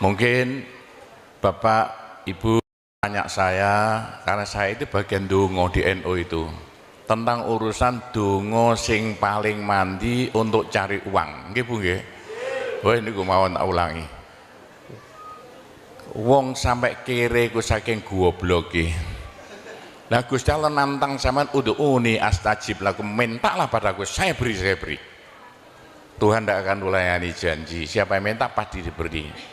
Mungkin Bapak Ibu tanya saya, karena saya itu bagian dongo di NU itu, tentang urusan dongo sing paling mandi untuk cari uang. Nggih Bu nggih. Wah ini gue mau tak ulangi. Wong sampai kere ku saking gobloke. Lah Gusti Allah nantang sampean ud'uni astajib lakum, mintalah padaku, saya beri, saya beri. Tuhan tidak akan melayani janji, siapa yang minta pasti diberi.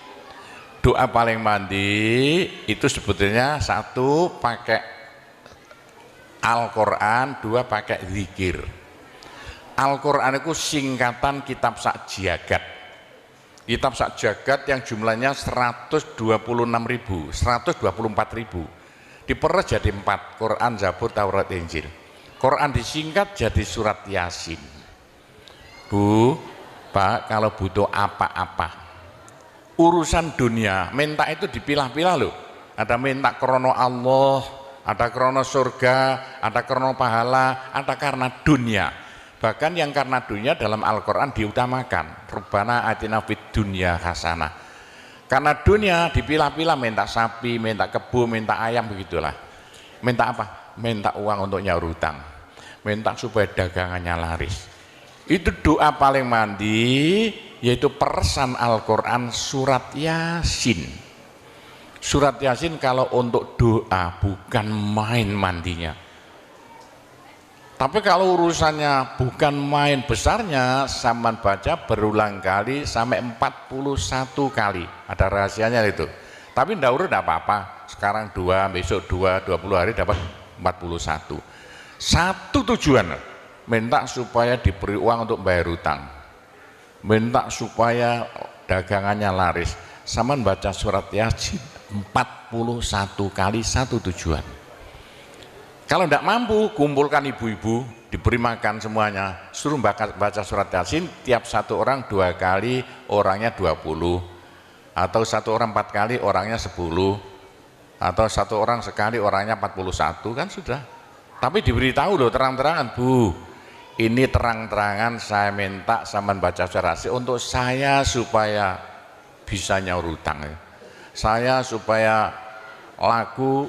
Doa paling mandi itu sebetulnya satu pakai Al-Quran, dua pakai zikir. Al-Quran itu singkatan kitab sak jagat. Kitab sak jagat yang jumlahnya 126.000, 124.000. Diperes jadi 4, Quran, Zabur, Taurat, Injil. Quran disingkat jadi surat Yasin. Bu, Pak, kalau butuh apa-apa urusan dunia, minta itu dipilah-pilah loh. Ada minta krono Allah, ada krono surga, ada krono pahala, ada karena dunia. Bahkan yang karena dunia dalam Al-Quran diutamakan. Rabbana atina fid dunya hasanah. Karena dunia dipilah-pilah, minta sapi, minta kebo, minta ayam, begitulah. Minta apa? Minta uang untuk nyaur hutang, minta supaya dagangannya laris. Itu doa paling mandi, yaitu peresan Al-Quran surat Yasin. Surat Yasin kalau untuk doa bukan main mandinya. Tapi kalau urusannya bukan main besarnya, saman baca berulang kali sampai 41 kali. Ada rahasianya itu. Tapi ndak urut enggak apa-apa. Sekarang 2, besok 2, 20 hari dapat 41. Satu tujuan, minta supaya diberi uang untuk bayar hutang. Minta supaya dagangannya laris. Saman baca surat Yasin 41 kali, satu tujuan. Kalau tidak mampu, kumpulkan ibu-ibu, diberi makan semuanya, suruh baca surat Yasin, tiap satu orang 2 kali, orangnya 20, atau satu orang 4 kali, orangnya 10, atau satu orang sekali, orangnya 41, kan sudah. Tapi diberitahu loh terang-terangan, Bu, ini terang-terangan saya minta sama baca surat Yasin untuk saya supaya bisa nyaur hutang, saya supaya laku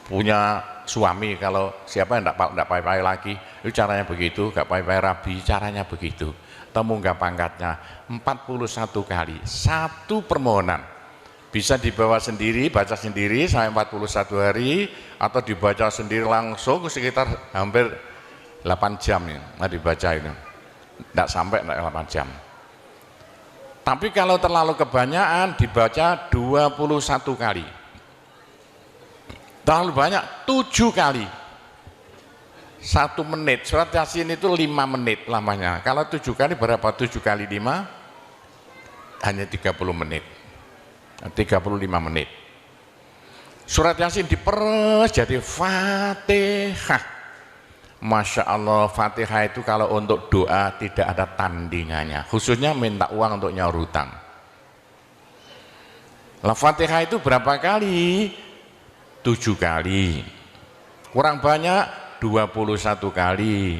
punya suami, kalau siapa yang tidak pai-pai lagi, itu caranya begitu, gak pai-pai rabi, caranya begitu. Temu nggak pangkatnya 41 kali, satu permohonan. Bisa dibawa sendiri, baca sendiri sampai 41 hari, atau dibaca sendiri langsung sekitar hampir 8 jam ya, dibaca itu. Tidak sampai 8 jam. Tapi kalau terlalu kebanyakan dibaca 21 kali. Terlalu banyak 7 kali, 1 menit. Surat Yasin itu 5 menit lamanya. Kalau 7 kali berapa? 7 kali 5 hanya 30 menit, 35 menit. Surat Yasin diperes jadi Fatihah. Masya Allah, Fatihah itu kalau untuk doa tidak ada tandingannya, khususnya minta uang untuk nyaur hutang. Lah Fatihah itu berapa kali? 7 kali, kurang banyak 21 kali,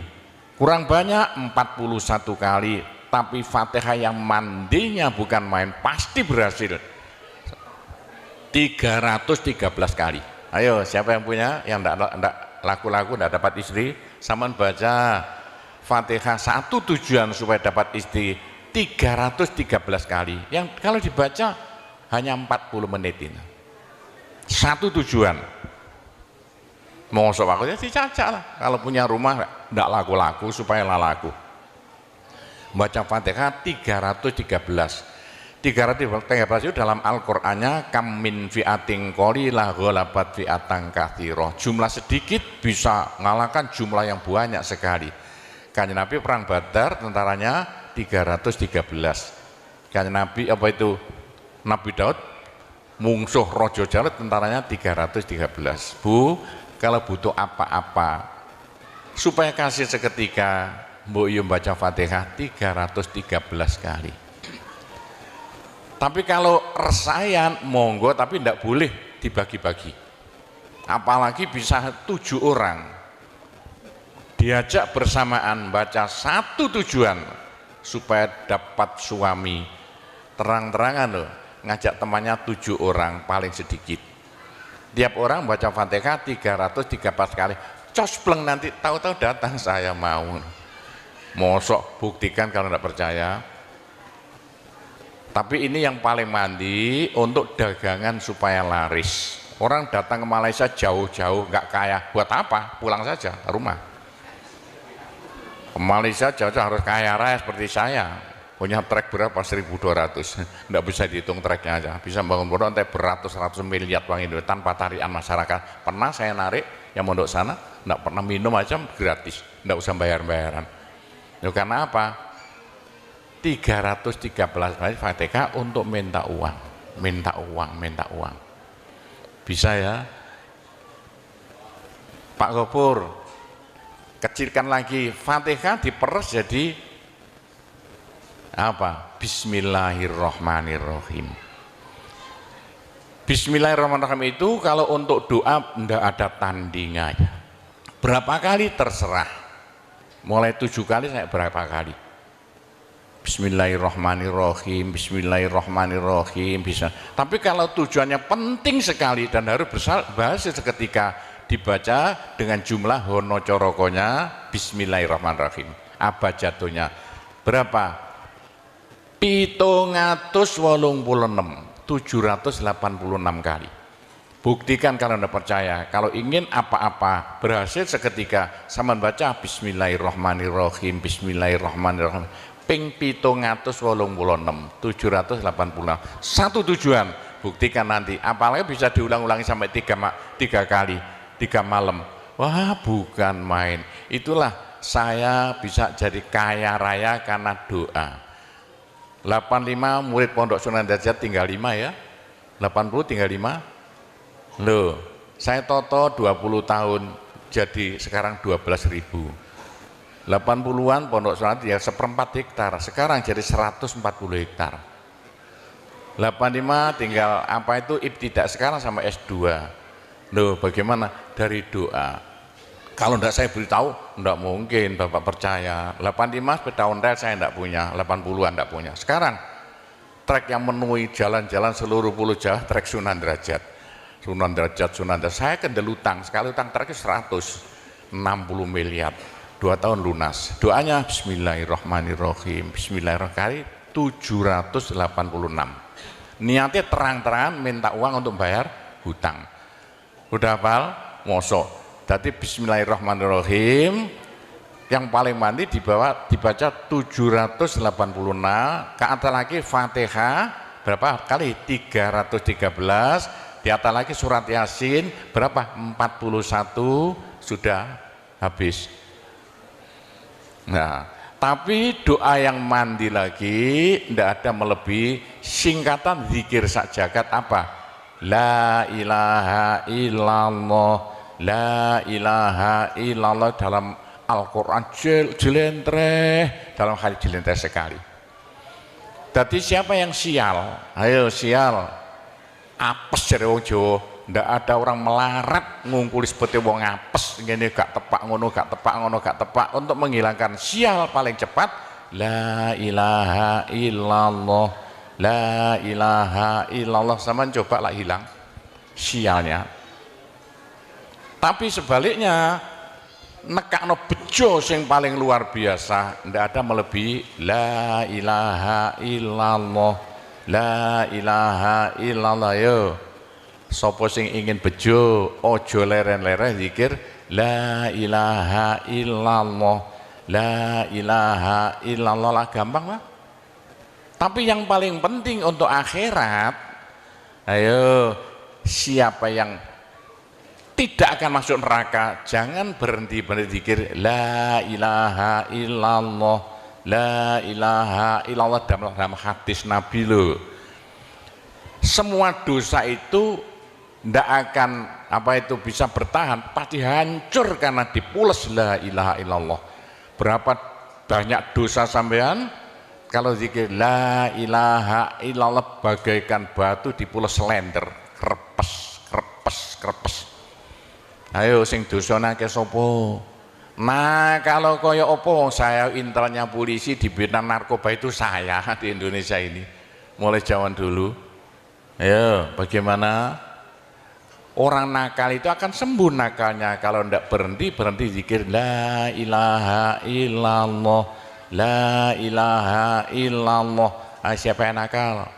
kurang banyak 41 kali. Tapi Fatihah yang mandinya bukan main, pasti berhasil 313 kali. Ayo siapa yang punya, yang enggak laku-laku, enggak dapat istri, saman baca Fatihah, satu tujuan supaya dapat istri 313 kali. Yang kalau dibaca hanya 40 menit ini. Satu tujuan. Mau sok aku ya dicacak lah. Kalau punya rumah tidak laku-laku supaya laku. Baca Fatihah 313. 313 itu dalam Al-Qur'annya kam min fi'atin qalilah ghalabat fi'atan katsirah. Jumlah sedikit bisa mengalahkan jumlah yang banyak sekali. Kanjeng Nabi perang Badar tentaranya 313. Kanjeng Nabi apa itu? Nabi Daud mungsuh Rojo Jalut tentaranya 313. Bu, kalau butuh apa-apa supaya kasih seketika, mbok yo baca Fatihah 313 kali. Tapi kalau resayan monggo, tapi tidak boleh dibagi-bagi. Apalagi bisa 7 orang diajak bersamaan baca satu tujuan supaya dapat suami. Terang-terangan loh, ngajak temannya 7 orang paling sedikit. Tiap orang baca Fatihah 334 kali. Cospleng nanti tahu-tahu datang saya mau. Mosok buktikan kalau tidak percaya. Tapi ini yang paling mandi untuk dagangan supaya laris. Orang datang ke Malaysia jauh-jauh nggak kaya, buat apa? Pulang saja ke rumah. Ke Malaysia jauh-jauh harus kaya raya seperti saya. Punya trek berapa? 1.200. Nggak bisa dihitung treknya aja. Bisa bangun pondok sampai beratus-ratus miliar uang Indonesia tanpa tarian masyarakat. Pernah saya narik yang mondok sana, nggak pernah minum aja gratis, nggak usah bayar-bayaran. Ya, karena apa? 313 kali Fatihah untuk minta uang, minta uang, minta uang. Bisa ya Pak Gopur, kecilkan lagi Fatihah diperes jadi apa? Bismillahirrahmanirrahim. Bismillahirrahmanirrahim itu kalau untuk doa tidak ada tandingannya. Berapa kali terserah, mulai 7 kali saya berapa kali. Bismillahirrahmanirrahim, Bismillahirrahmanirrahim bisa. Tapi kalau tujuannya penting sekali dan harus berhasil seketika dibaca dengan jumlah hono corokonya Bismillahirrahmanirrahim. Apa jatuhnya? Berapa? 786 kali. Buktikan kalau Anda percaya. Kalau ingin apa-apa berhasil seketika, sama baca Bismillahirrahmanirrahim, Bismillahirrahmanirrahim. Ping 786. Satu tujuan, buktikan nanti. Apalagi bisa diulang-ulangi sampai 3 kali, 3 malam. Wah, bukan main. Itulah saya bisa jadi kaya raya karena doa. 85 murid Pondok Sunan Derajat tinggal 5 ya. 80 tinggal 5. Loh, saya toto 20 tahun jadi sekarang 12.000. 80-an Pondok Sunan ya 1/4 hektar, sekarang jadi 140 hektar. 85 tinggal apa itu ibtidak, sekarang sama S2. Loh, bagaimana? Dari doa. Kalau enggak saya beritahu, enggak mungkin Bapak percaya. 85 sepeda ontel saya enggak punya, 80-an enggak punya. Sekarang trek yang memenuhi jalan-jalan seluruh pulau Jawa, trek Sunan Derajat. Sunan Derajat. Saya kendelutang, sekali utang treknya 160 miliar. 2 tahun lunas. Doanya Bismillahirrahmanirrahim, Bismillahirrahmanirrahim 786. Niatnya terang-terangan minta uang untuk bayar hutang. Udah hafal? Mosok. Jadi Bismillahirrahmanirrahim yang paling mandi dibaca 786, ke atas lagi Fatihah berapa kali? 313, di atas lagi surat Yasin berapa? 41, sudah habis. Nah, tapi doa yang mandi lagi tidak ada melebihi singkatan zikir sak jagat apa? La ilaha illallah, la ilaha illallah dalam Al-Quran jelentreh, dalam hadis jelentreh sekali. Jadi siapa yang sial? Ayo sial, apes dari wong Jawa. Ndak ada orang melarat ngungkuli seperti wong apes ngene, gak tepak ngono, gak tepak ngono, gak tepak. Untuk menghilangkan sial paling cepat la ilaha illallah, la ilaha illallah. Sama coba lah hilang sialnya. Tapi sebaliknya nekakno bejo sing paling luar biasa, ndak ada melebihi la ilaha illallah, la ilaha illallah. Yo sapa sing ingin bejo ojo leren-leren zikir la ilaha illallah, la ilaha illallah lah, gampang lah. Tapi yang paling penting untuk akhirat, ayo siapa yang tidak akan masuk neraka jangan berhenti berzikir la ilaha illallah, la ilaha illallah. Dalam hadis Nabi loh, semua dosa itu tidak akan apa itu bisa bertahan, pasti hancur karena dipules la ilaha illallah. Berapa banyak dosa sampean kalau zikir la ilaha illallah bagaikan batu dipules slender, krepes krepes krepes. Ayo sing dosane akeh sapa? Nah, kalau koyo opo, saya intelnya polisi di bidang narkoba itu saya di Indonesia ini mulai zaman dulu. Ayo, bagaimana? Orang nakal itu akan sembuh nakalnya kalau tidak berhenti zikir la ilaha illallah, la ilaha illallah. Siapa yang nakal?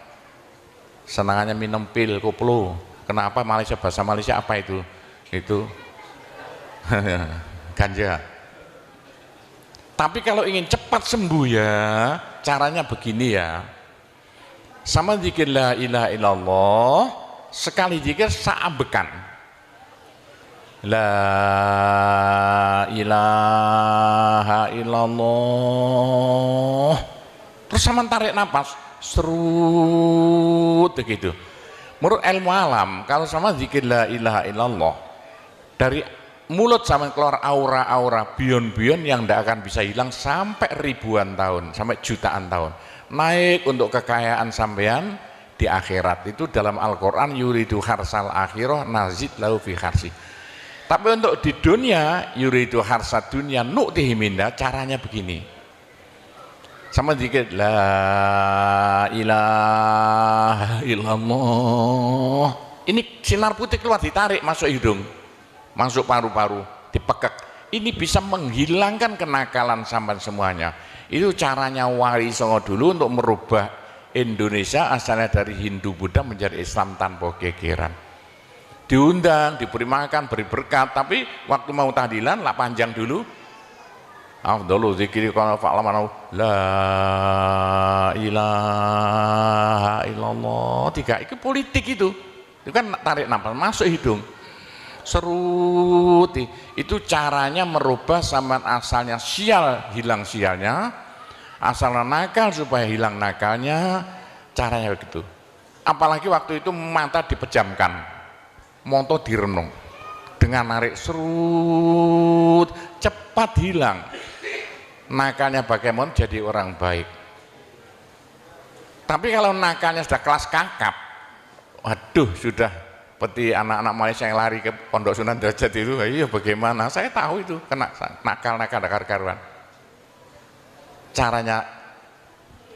Senangannya minum pil koplo. Kenapa? Malaysia, bahasa Malaysia apa itu? Itu ganja. Tapi kalau ingin cepat sembuh ya, caranya begini ya. Sama zikir la ilaha illallah, sekali zikir saambekan. La ilaha illallah. Terus sama tarik nafas, serut begitu. Menurut ilmu alam, kalau sama zikir la ilaha illallah, dari mulut sama keluar aura-aura bion-bion yang tidak akan bisa hilang sampai ribuan tahun, sampai jutaan tahun. Naik untuk kekayaan sampean di akhirat. Itu dalam Al-Quran, yuridu harsal akhirah nazid lahu fi harsi. Tapi untuk di dunia, yuridu harsad dunia nu'tihi minda, caranya begini. Sama dikit la ilaha illallah. Ini sinar putih keluar, ditarik masuk hidung, masuk paru-paru, dipekek. Ini bisa menghilangkan kenakalan sampai semuanya. Itu caranya Wali Songo dulu untuk merubah Indonesia asalnya dari Hindu Buddha menjadi Islam tanpa gegeran. Diundang, diberi makan, beri berkat, tapi waktu mau tahlilan lah panjang dulu. Afdalu zikri kana fa'laman la ilaha illallah. Tiga, itu politik itu kan tarik nafas masuk hidung, serut. Itu caranya merubah zaman asalnya sial, hilang sialnya, asalnya nakal supaya hilang nakalnya, caranya begitu. Apalagi waktu itu mata dipejamkan, monto direnung, dengan narik serut cepat hilang nakalnya. Bagaimana jadi orang baik? Tapi kalau nakalnya sudah kelas kakap, waduh, sudah seperti anak-anak Malaysia yang lari ke Pondok Sunan Derajat itu. Iya, bagaimana? Saya tahu itu kena nakal-nakal karuan. Caranya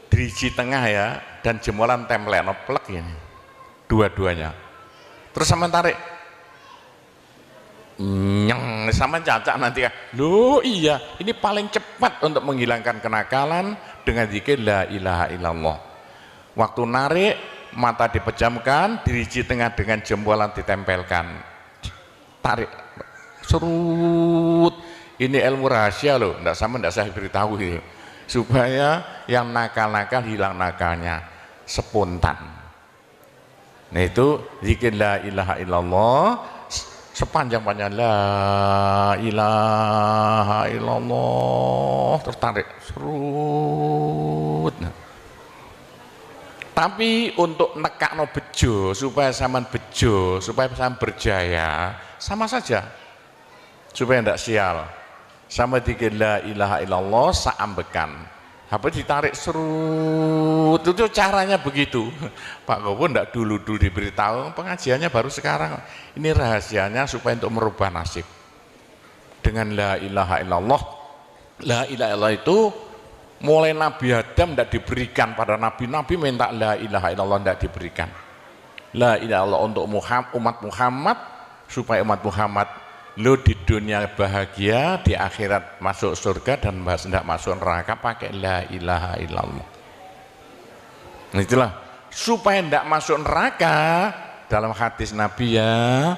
driji tengah ya, dan jemulan template plek ini, dua-duanya. Terus sama tarik, nyeng, sama cacak nanti kan. Loh iya, ini paling cepat untuk menghilangkan kenakalan dengan zikir la ilaha illallah. Waktu narik, mata dipejamkan, diriji tengah dengan jempolan ditempelkan, tarik, serut. Ini ilmu rahasia loh, tidak saya beritahu itu, supaya yang nakal-nakal hilang nakalnya spontan. Nah itu zikir la ilaha illallah sepanjang-panjang la ilaha illallah, tertarik, serut. Tapi untuk nekakno bejo, supaya sampean bejo, supaya sampean berjaya, sama saja, supaya tidak sial. Sama dikir la ilaha illallah saambekan, apa ditarik serut. Itu caranya begitu. Pak Gowo tidak dulu diberitahu, pengajiannya baru sekarang. Ini rahasianya supaya untuk merubah nasib dengan la ilaha illallah. La ilaha illallah itu mulai Nabi Adam tidak diberikan pada nabi-nabi, minta la ilaha illallah tidak diberikan. La ilaha illallah untuk umat Muhammad, supaya umat Muhammad lo di dunia bahagia, di akhirat masuk surga, dan tidak masuk neraka pakai la ilaha illallah. Nah, itulah supaya tidak masuk neraka. Dalam hadis Nabi ya,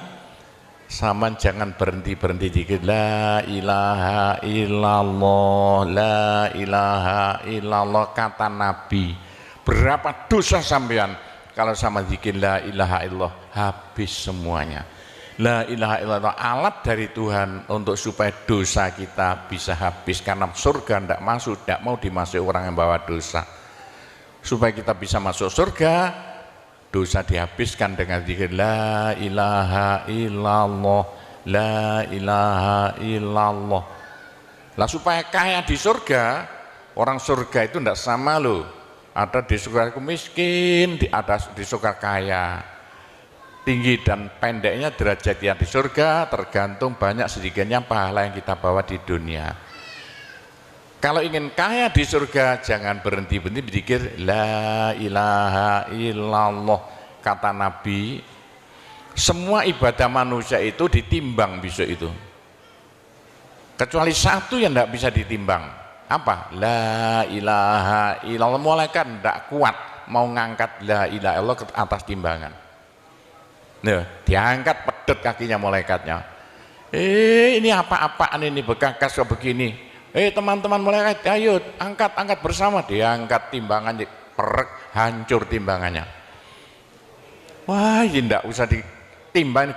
sama jangan berhenti dikit la ilaha illallah, la ilaha illallah. Kata Nabi, berapa dosa sampean kalau sama zikir la ilaha illallah habis semuanya. La ilaha illallah alat dari Tuhan untuk supaya dosa kita bisa habis, karena surga tidak masuk, tidak mau dimasuki orang yang bawa dosa. Supaya kita bisa masuk surga, dosa dihabiskan dengan zikir la ilaha illallah, la ilaha illallah. Lah supaya kaya di surga, orang surga itu tidak sama loh. Ada di surga miskin, ada di surga kaya. Tinggi dan pendeknya derajat yang di surga tergantung banyak sedikitnya pahala yang kita bawa di dunia. Kalau ingin kaya di surga, jangan berhenti berzikir la ilaha illallah. kata Nabi, semua ibadah manusia itu ditimbang besok itu, kecuali satu yang tidak bisa ditimbang. Apa? La ilaha illallah. Malaikat tidak kuat mau ngangkat la ilaha illallah ke atas timbangan. Nah, diangkat pedet kakinya malaikatnya. Ini apa-apaan ini, bekas kok begini. Teman-teman malaikat, ayo angkat bersama. Diangkat timbangannya, perek, hancur timbangannya. Wah, ini tidak usah ditimbang.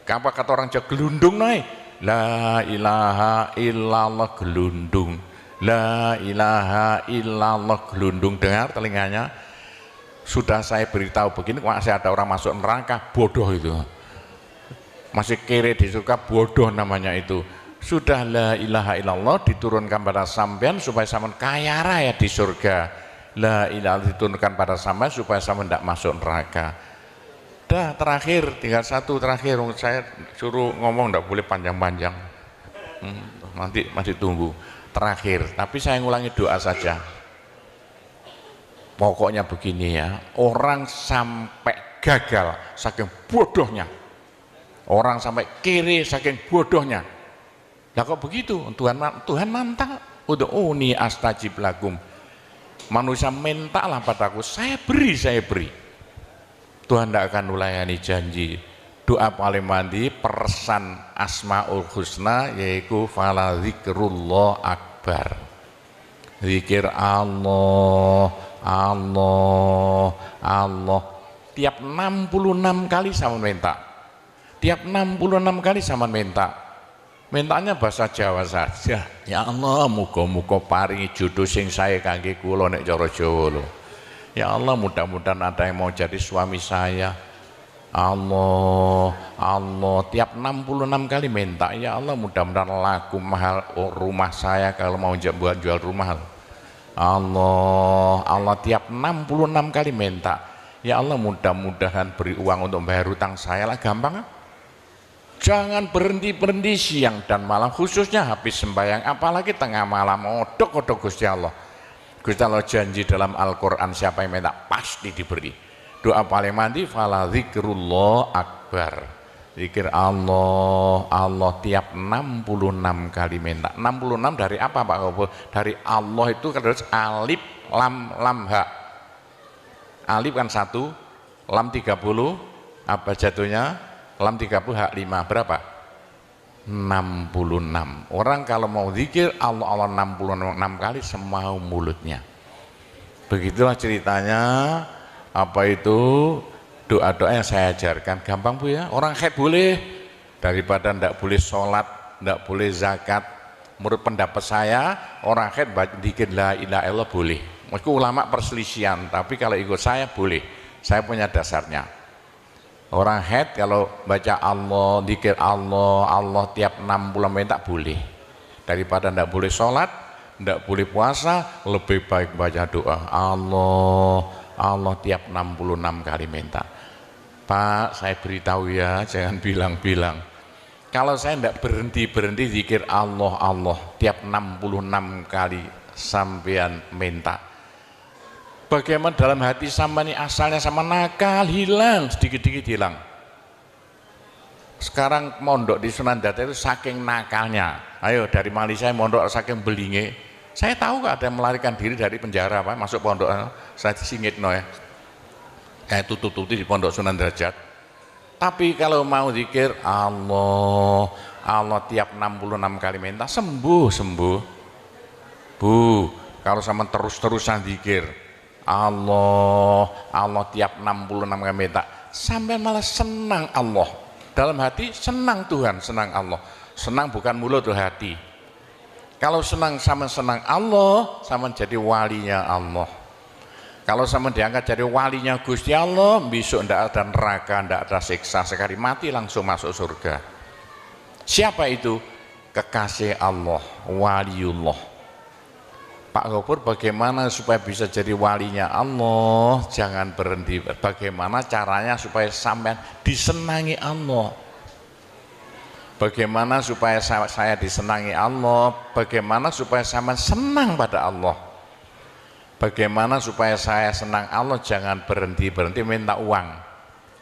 Apa kata orang Jawa, gelundung naik. La ilaha illallah, gelundung. La ilaha illallah, gelundung. Dengar telinganya, sudah saya beritahu begini, masih ada orang masuk neraka, bodoh itu. Masih kere di surga, bodoh namanya itu. Sudah la ilaha illallah diturunkan pada sampean supaya sampean kaya raya di surga. La ilaha diturunkan pada sampean supaya sampean tidak masuk neraka. Dah, terakhir, tinggal satu terakhir. Saya suruh ngomong tidak boleh panjang-panjang. Nanti masih tunggu. Terakhir, tapi saya ngulangi doa saja. Pokoknya begini ya, orang sampai gagal saking bodohnya, orang sampai kiri saking bodohnya. Lah kok begitu? Tuhan mantap. Ud'uni astajib lakum. Manusia mintalah padaku, saya beri. Tuhan tidak akan melayani janji. Doa paling mandi persan Asmaul Husna, yaitu fala zikrullah akbar. Zikir Allah, Allah, Allah. Tiap 66 kali sama minta. Tiap 66 kali sama minta. Mintanya bahasa Jawa saja. Ya Allah, muga-muga paringi jodoh sing sae kangge kula nek cara Jawa lho. Ya Allah, mudah-mudahan ada yang mau jadi suami saya. Allah, Allah, tiap 66 kali minta. Ya Allah, mudah-mudahan laku mahal rumah saya kalau mau buat jual rumah. Allah, Allah, tiap 66 kali minta. Ya Allah, mudah-mudahan beri uang untuk bayar hutang saya lah, gampang. Jangan berhenti siang dan malam, khususnya habis sembahyang, apalagi tengah malam. Odok Gusti Allah. Gusti Allah janji dalam Al-Quran, siapa yang minta pasti diberi. Doa paling mandi fala zikrullah akbar. Zikir Allah, Allah tiap 66 kali minta. 66 dari apa Pak Kobo? Dari Allah itu terus alif lam ha. Alif kan 1, lam 30, apa jatuhnya? Lam 30 hak 5, berapa? 66. Orang kalau mau zikir Allah 66 kali semau mulutnya. Begitulah ceritanya. Apa itu doa-doa yang saya ajarkan, gampang Bu ya. Orang haid boleh, daripada ndak boleh sholat, ndak boleh zakat. Menurut pendapat saya, orang haid zikir la ilaha illallah boleh. Meski ulama perselisihan, tapi kalau ikut saya boleh. Saya punya dasarnya. Orang haid kalau baca Allah, zikir Allah, Allah tiap 60 menit tak boleh. Daripada ndak boleh sholat, ndak boleh puasa, lebih baik baca doa Allah tiap 66 kali minta. Pak, saya beritahu ya, jangan bilang-bilang. Kalau saya tidak berhenti zikir Allah tiap 66 kali sampean minta. Bagaimana dalam hati sama ini asalnya sama nakal, hilang, sedikit-sedikit hilang. Sekarang mondok di Sunan Data itu saking nakalnya. Ayo dari Malaysia mondok saking belinge. Saya tahu kok ada yang melarikan diri dari penjara Pak, masuk pondok, saya disingit ya. Kayak tutup-tutup di pondok Sunan Derajat. Tapi kalau mau zikir Allah tiap 66 kali minta sembuh. Bu, kalau sama terus-terusan zikir Allah tiap 66 kali minta, sampai malah senang Allah. Dalam hati senang Tuhan, senang Allah. Senang bukan mulut tuh hati. Kalau senang sama senang Allah, sama jadi walinya Allah. Kalau sama diangkat jadi walinya Gusti Allah, besok ndak ada neraka, ndak ada siksa, sekali mati langsung masuk surga. Siapa itu? Kekasih Allah, waliullah. Pak Gopur, bagaimana supaya bisa jadi walinya Allah? Jangan berhenti. Bagaimana caranya supaya sampean disenangi Allah? Bagaimana supaya saya disenangi Allah? Bagaimana supaya sama senang pada Allah? Bagaimana supaya saya senang Allah, jangan berhenti-berhenti minta uang.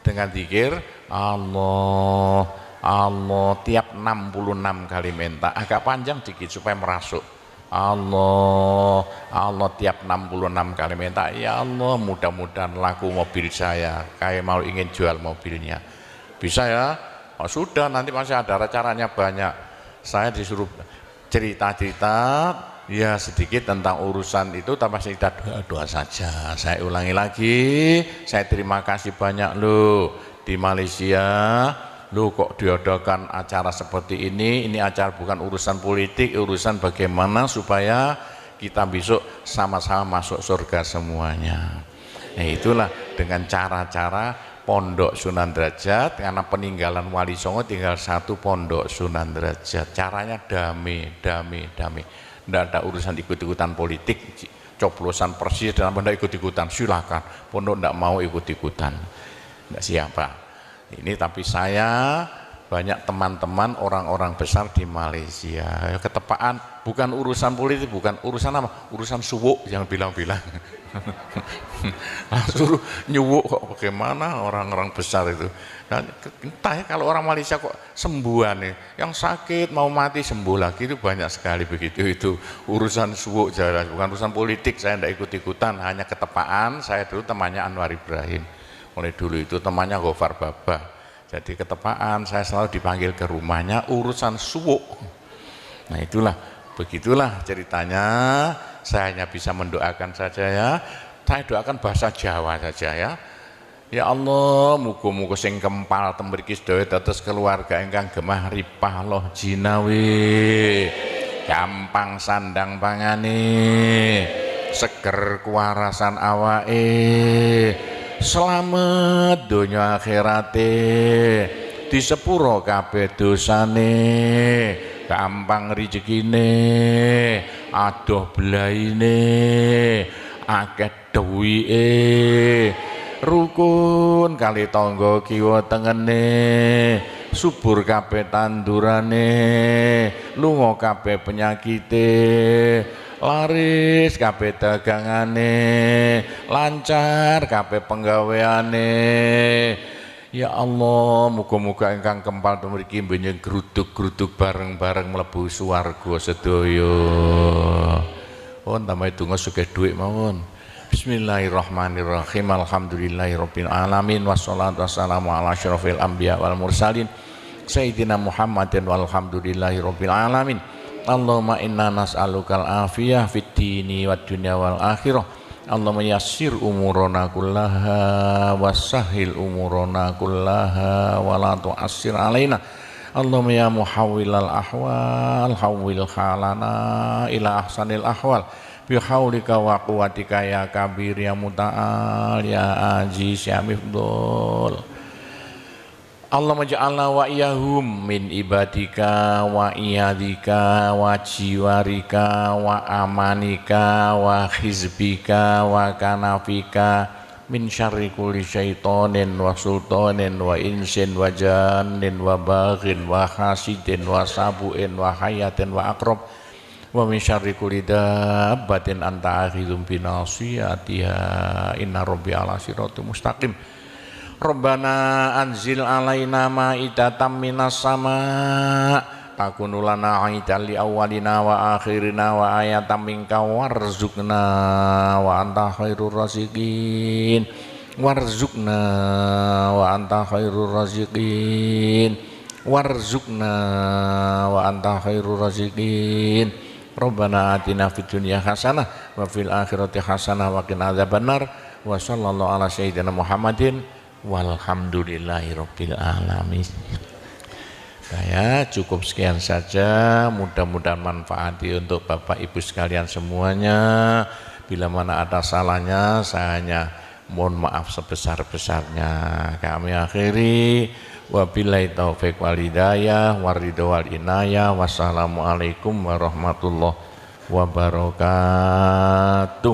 Dengan zikir Allah, Allah tiap 66 kali minta, agak panjang dikit supaya merasuk. Allah, Allah tiap 66 kali minta, ya Allah mudah-mudahan laku mobil saya, kayak mau ingin jual mobilnya. Bisa ya? Oh, sudah, nanti masih ada caranya banyak. Saya disuruh cerita-cerita ya sedikit tentang urusan itu, tanpa cerita doa saja. Saya ulangi lagi, saya terima kasih banyak loh di Malaysia. Loh kok diadakan acara seperti ini acara bukan urusan politik, urusan bagaimana supaya kita besok sama-sama masuk surga semuanya. Nah itulah dengan cara-cara Pondok Sunan Derajat, karena peninggalan Wali Songo tinggal satu Pondok Sunan Derajat. Caranya damai. Tidak ada urusan ikut-ikutan politik, coblosan persis dalam pondok ikut-ikutan, silakan. Pondok tidak mau ikut-ikutan, tidak siapa. Ini tapi saya banyak teman-teman orang-orang besar di Malaysia. Ketepaan bukan urusan politik, bukan urusan apa? Urusan suwuk yang bilang-bilang. Suruh nyuwuk kok bagaimana orang-orang besar itu. Dan entah ya kalau orang Malaysia kok sembuhan nih, yang sakit mau mati sembuh lagi itu banyak sekali begitu. Itu urusan suwuk jelas, bukan urusan politik. Saya tidak ikut-ikutan, hanya ketepaan. Saya dulu temannya Anwar Ibrahim, mulai dulu itu temannya Gofar Babah. Jadi ketepaan saya selalu dipanggil ke rumahnya urusan suwuk. Nah itulah, begitulah ceritanya. Saya hanya bisa mendoakan saja ya. Saya doakan bahasa Jawa saja ya. Ya Allah, muga-muga sing kempal tembriki sedaya dados keluarga ingkang gemah ripah loh jinawi, gampang sandang pangane, seger kuwarasan awake, selamat donya akhirate, disepuro kabeh dosane, gampang rezekine, adoh belaine, akeh duwike, rukun kali tangga kiwa tengene, subur kabeh tandurane, lunga kabeh penyakite, laris kabeh dagangane, lancar kabeh penggaweane. Ya Allah, muga-muga ingkang kempal mriki mbenjing gruduk-gruduk bareng-bareng mlebu swarga sedaya. Pun tambahi donga sugih dhuwit mawon. Bismillahirrahmanirrahim. Alhamdulillahirabbil alamin wassalatu wassalamu ala asyrofil anbiya wal mursalin sayyidina Muhammadin walhamdulillahirabbil alamin. Allahumma inna nas'alukal afiyah fid dini wad dunya wal akhirah. Allahumma yassir umurana kullaha wassahil umurana kullaha wa la tu'assir alaina. Allahumma ya muhawwilal ahwal hawwil halana ila ahsanil ahwal bihaulika wa quwwatika ya kabir ya muta'al ya aziz ya mifdul. Allahumma ja'alna wa iyahum min ibadika wa iyadika wa jiwarika wa amanika wa hizbika wa kanafika min syarri kulli syaitonin wa sultanin wa insin wa jannin wa baghin wa hasidin wa sabuin wa hayatin wa akrob wa min syarri kulli dabbatin anta akhidhum binasiyatiha inna rabbi ala siratim mustaqim. Rabbana anzil alaina ma'idatan minas sama' takunu lana aidan li awwalina wa akhirina wa ayatan minka warzuqna wa anta khairur raziqin warzuqna wa anta khairur raziqin warzuqna wa anta khairur raziqin. Rabbana atina fid dunya hasanah wa fil akhirati hasanah wa qina adzabannar wa sallallahu ala sayyidina Muhammadin walhamdulillahirabbil alamin. Saya cukup sekian saja, mudah-mudahan manfaati untuk Bapak Ibu sekalian semuanya. Bila mana ada salahnya saya hanya mohon maaf sebesar-besarnya. Kami akhiri wabillahi taufik wal hidayah waridho wal inayah. Wassalamualaikum warahmatullahi wabarakatuh.